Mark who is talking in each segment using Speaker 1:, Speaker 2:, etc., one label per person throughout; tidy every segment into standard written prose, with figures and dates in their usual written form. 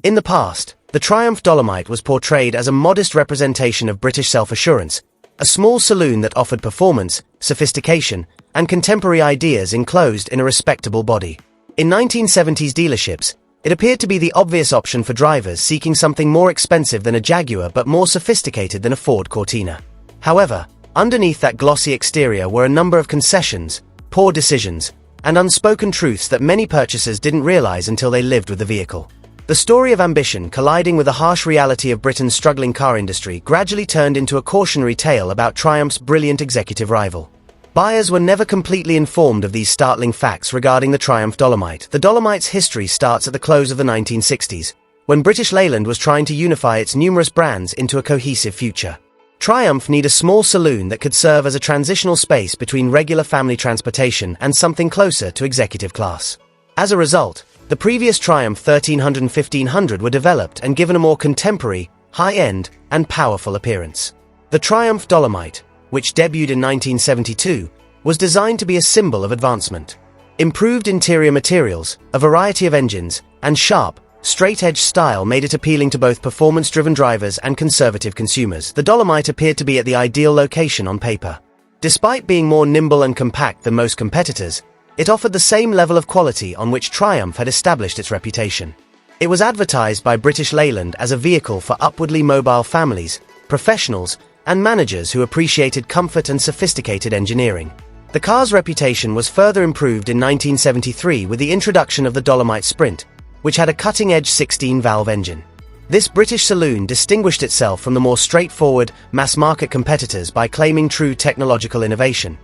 Speaker 1: In the past, the Triumph Dolomite was portrayed as a modest representation of British self-assurance, a small saloon that offered performance, sophistication, and contemporary ideas enclosed in a respectable body. In 1970s dealerships, it appeared to be the obvious option for drivers seeking something more expensive than a Jaguar but more sophisticated than a Ford Cortina. However, underneath that glossy exterior were a number of concessions, poor decisions, and unspoken truths that many purchasers didn't realize until they lived with the vehicle. The story of ambition colliding with the harsh reality of Britain's struggling car industry gradually turned into a cautionary tale about Triumph's brilliant executive rival. Buyers were never completely informed of these startling facts regarding the Triumph Dolomite. The Dolomite's history starts at the close of the 1960s, when British Leyland was trying to unify its numerous brands into a cohesive future. Triumph needed a small saloon that could serve as a transitional space between regular family transportation and something closer to executive class. As a result, the previous Triumph 1300 and 1500 were developed and given a more contemporary, high-end, and powerful appearance. The Triumph Dolomite, which debuted in 1972, was designed to be a symbol of advancement. Improved interior materials, a variety of engines, and sharp, straight-edge style made it appealing to both performance-driven drivers and conservative consumers. The Dolomite appeared to be at the ideal location on paper. Despite being more nimble and compact than most competitors, it offered the same level of quality on which Triumph had established its reputation. It was advertised by British Leyland as a vehicle for upwardly mobile families, professionals, and managers who appreciated comfort and sophisticated engineering. The car's reputation was further improved in 1973 with the introduction of the Dolomite Sprint, which had a cutting-edge 16-valve engine. This British saloon distinguished itself from the more straightforward, mass-market competitors by claiming true technological innovation.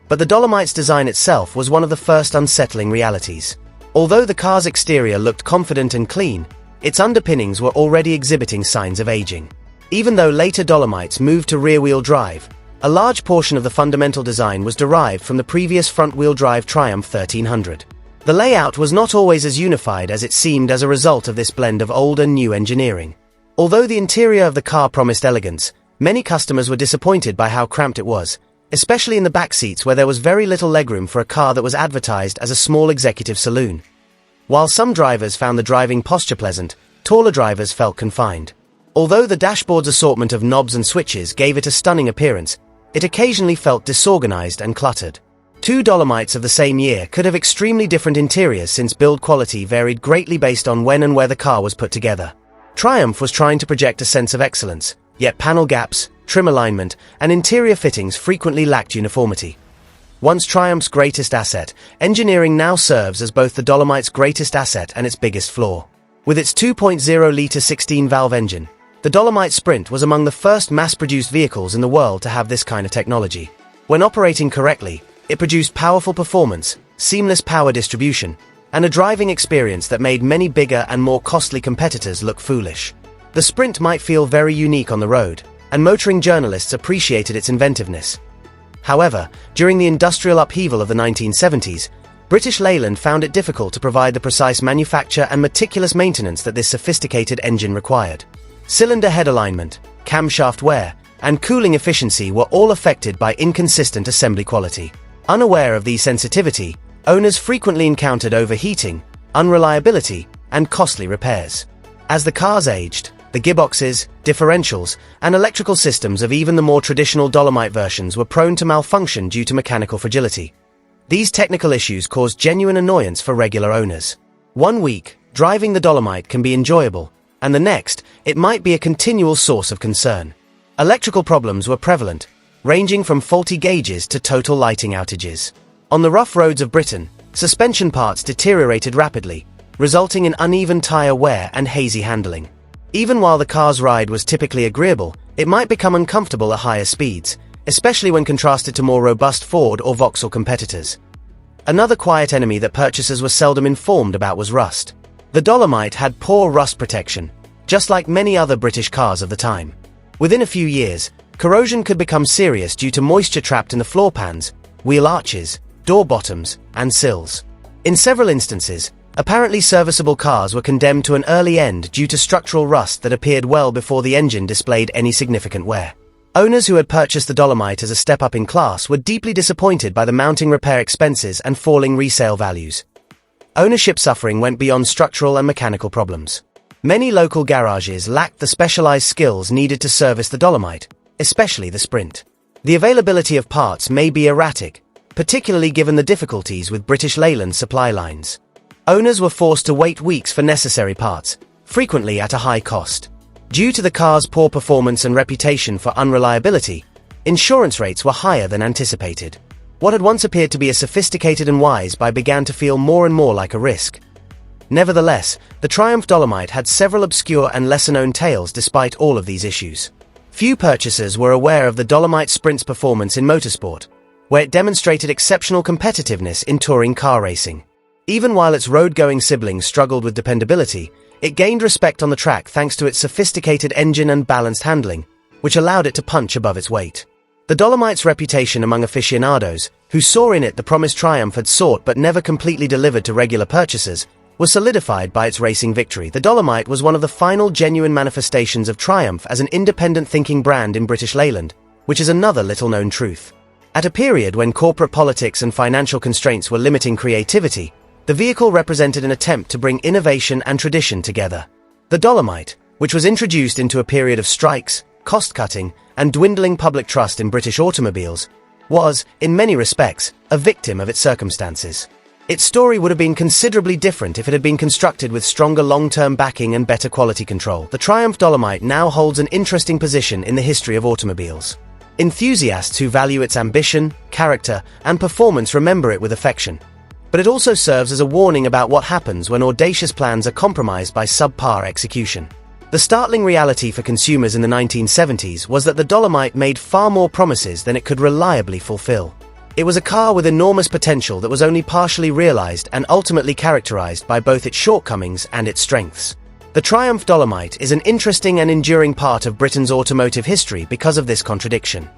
Speaker 1: But the Dolomite's design itself was one of the first unsettling realities. Although the car's exterior looked confident and clean, its underpinnings were already exhibiting signs of aging. Even though later Dolomites moved to rear-wheel drive, a large portion of the fundamental design was derived from the previous front-wheel drive Triumph 1300. The layout was not always as unified as it seemed as a result of this blend of old and new engineering. Although the interior of the car promised elegance, many customers were disappointed by how cramped it was, especially in the back seats where there was very little legroom for a car that was advertised as a small executive saloon. While some drivers found the driving posture pleasant, taller drivers felt confined. Although the dashboard's assortment of knobs and switches gave it a stunning appearance, it occasionally felt disorganized and cluttered. Two Dolomites of the same year could have extremely different interiors since build quality varied greatly based on when and where the car was put together. Triumph was trying to project a sense of excellence, yet panel gaps, trim alignment, and interior fittings frequently lacked uniformity. Once Triumph's greatest asset, engineering now serves as both the Dolomite's greatest asset and its biggest flaw. With its 2.0-liter 16-valve engine, the Dolomite Sprint was among the first mass-produced vehicles in the world to have this kind of technology. When operating correctly, it produced powerful performance, seamless power distribution, and a driving experience that made many bigger and more costly competitors look foolish. The Sprint might feel very unique on the road, and motoring journalists appreciated its inventiveness. However, during the industrial upheaval of the 1970s, British Leyland found it difficult to provide the precise manufacture and meticulous maintenance that this sophisticated engine required. Cylinder head alignment, camshaft wear, and cooling efficiency were all affected by inconsistent assembly quality. Unaware of these sensitivity, owners frequently encountered overheating, unreliability, and costly repairs. As the cars aged, the gearboxes, differentials, and electrical systems of even the more traditional Dolomite versions were prone to malfunction due to mechanical fragility. These technical issues caused genuine annoyance for regular owners. One week, driving the Dolomite can be enjoyable, and the next, it might be a continual source of concern. Electrical problems were prevalent, ranging from faulty gauges to total lighting outages. On the rough roads of Britain, suspension parts deteriorated rapidly, resulting in uneven tire wear and hazy handling. Even while the car's ride was typically agreeable, it might become uncomfortable at higher speeds, especially when contrasted to more robust Ford or Vauxhall competitors. Another quiet enemy that purchasers were seldom informed about was rust. The Dolomite had poor rust protection, just like many other British cars of the time. Within a few years, corrosion could become serious due to moisture trapped in the floor pans, wheel arches, door bottoms, and sills. In several instances, apparently serviceable cars were condemned to an early end due to structural rust that appeared well before the engine displayed any significant wear. Owners who had purchased the Dolomite as a step up in class were deeply disappointed by the mounting repair expenses and falling resale values. Ownership suffering went beyond structural and mechanical problems. Many local garages lacked the specialized skills needed to service the Dolomite, especially the Sprint. The availability of parts may be erratic, particularly given the difficulties with British Leyland supply lines. Owners were forced to wait weeks for necessary parts, frequently at a high cost. Due to the car's poor performance and reputation for unreliability, insurance rates were higher than anticipated. What had once appeared to be a sophisticated and wise buy began to feel more and more like a risk. Nevertheless, the Triumph Dolomite had several obscure and lesser-known tales despite all of these issues. Few purchasers were aware of the Dolomite Sprint's performance in motorsport, where it demonstrated exceptional competitiveness in touring car racing. Even while its road-going siblings struggled with dependability, it gained respect on the track thanks to its sophisticated engine and balanced handling, which allowed it to punch above its weight. The Dolomite's reputation among aficionados, who saw in it the promised triumph had sought but never completely delivered to regular purchasers, was solidified by its racing victory. The Dolomite was one of the final genuine manifestations of Triumph as an independent thinking brand in British Leyland, which is another little-known truth. At a period when corporate politics and financial constraints were limiting creativity, the vehicle represented an attempt to bring innovation and tradition together. The Dolomite, which was introduced into a period of strikes, cost-cutting, and dwindling public trust in British automobiles, was, in many respects, a victim of its circumstances. Its story would have been considerably different if it had been constructed with stronger long-term backing and better quality control. The Triumph Dolomite now holds an interesting position in the history of automobiles. Enthusiasts who value its ambition, character, and performance remember it with affection. But it also serves as a warning about what happens when audacious plans are compromised by subpar execution. The startling reality for consumers in the 1970s was that the Dolomite made far more promises than it could reliably fulfill. It was a car with enormous potential that was only partially realized and ultimately characterized by both its shortcomings and its strengths. The Triumph Dolomite is an interesting and enduring part of Britain's automotive history because of this contradiction.